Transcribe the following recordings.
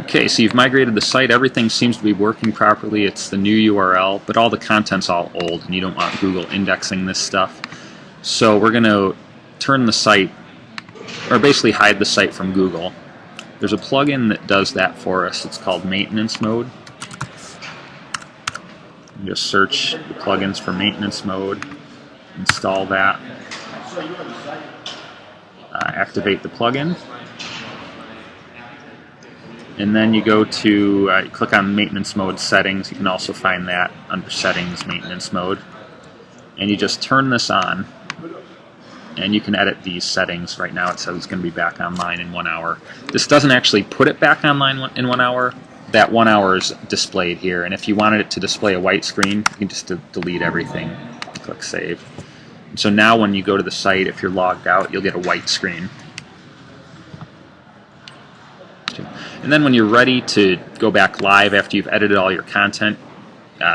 Okay, so you've migrated the site. Everything seems to be working properly. It's the new URL, but all the content's all old, and you don't want Google indexing this stuff. So we're going to turn the site, or basically hide the site from Google. There's a plugin that does that for us. It's called Maintenance Mode. You just search the plugins for Maintenance Mode, install that, activate the plugin. And then you go to, click on Maintenance Mode Settings. You can also find that under Settings, Maintenance Mode. And you just turn this on, and you can edit these settings. Right now it says it's going to be back online in 1 hour. This doesn't actually put it back online in 1 hour. That 1 hour is displayed here. And if you wanted it to display a white screen, you can just delete everything. Click Save. And so now when you go to the site, if you're logged out, you'll get a white screen. And then when you're ready to go back live after you've edited all your content,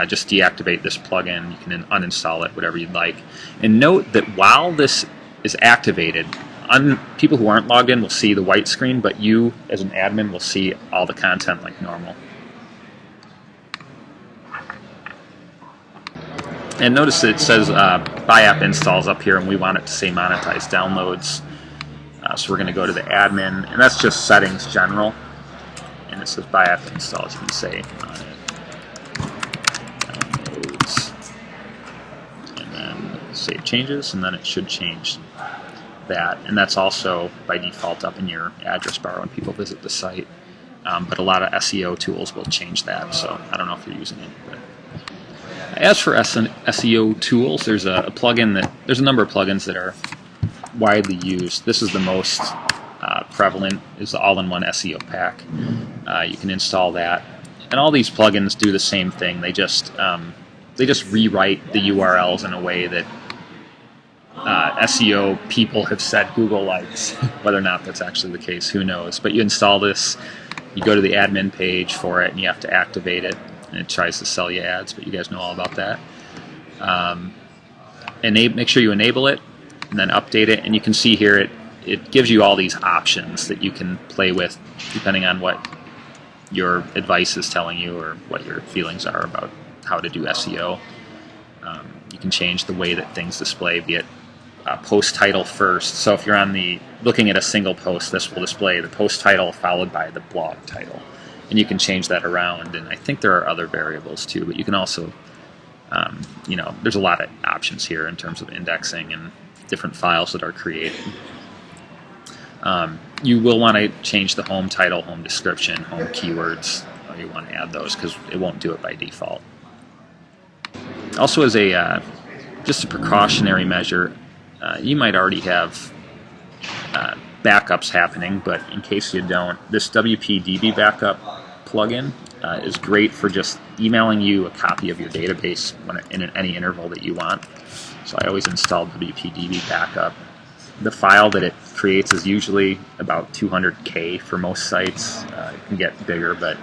just deactivate this plugin. You can uninstall it, whatever you'd like. And note that while this is activated, people who aren't logged in will see the white screen, but you as an admin will see all the content like normal. And notice that it says Buy App Installs up here, and we want it to say Monetize Downloads. So we're going to go to the admin, and that's just Settings General. And it says Buy App Installs, you can say on it. Downloads. And then Save Changes, and then it should change that. And that's also by default up in your address bar when people visit the site. But a lot of SEO tools will change that, so I don't know if you're using it. But as for SEO tools, there's a plugin there's a number of plugins that are widely used. This is the most prevalent, is the all-in-one SEO pack. You can install that, and all these plugins do the same thing. They just rewrite the URLs in a way that SEO people have said Google likes. Whether or not that's actually the case, who knows? But you install this, you go to the admin page for it, and you have to activate it, and it tries to sell you ads, but you guys know all about that. Make sure you enable it, and then update it, and you can see here it gives you all these options that you can play with depending on what your advice is telling you or what your feelings are about how to do SEO. You can change the way that things display, be it post title first. So if you're looking at a single post, this will display the post title followed by the blog title. And you can change that around, and I think there are other variables too, but you can also, there's a lot of options here in terms of indexing and different files that are created. You will want to change the home title, home description, home keywords. You want to add those because it won't do it by default. Also, as just a precautionary measure, you might already have backups happening, but in case you don't, this WPDB backup plugin is great for just emailing you a copy of your database in any interval that you want. So I always install WPDB backup. The file that it creates is usually about 200K for most sites. It can get bigger, but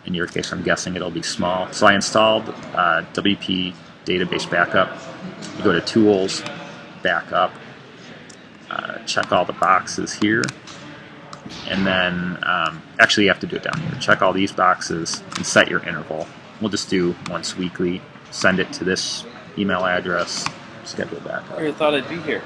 in your case, I'm guessing it'll be small. So I installed WP Database Backup. You go to Tools, Backup, check all the boxes here, and then actually you have to do it down here. Check all these boxes and set your interval. We'll just do once weekly. Send it to this email address. Schedule backup. I thought I'd be here.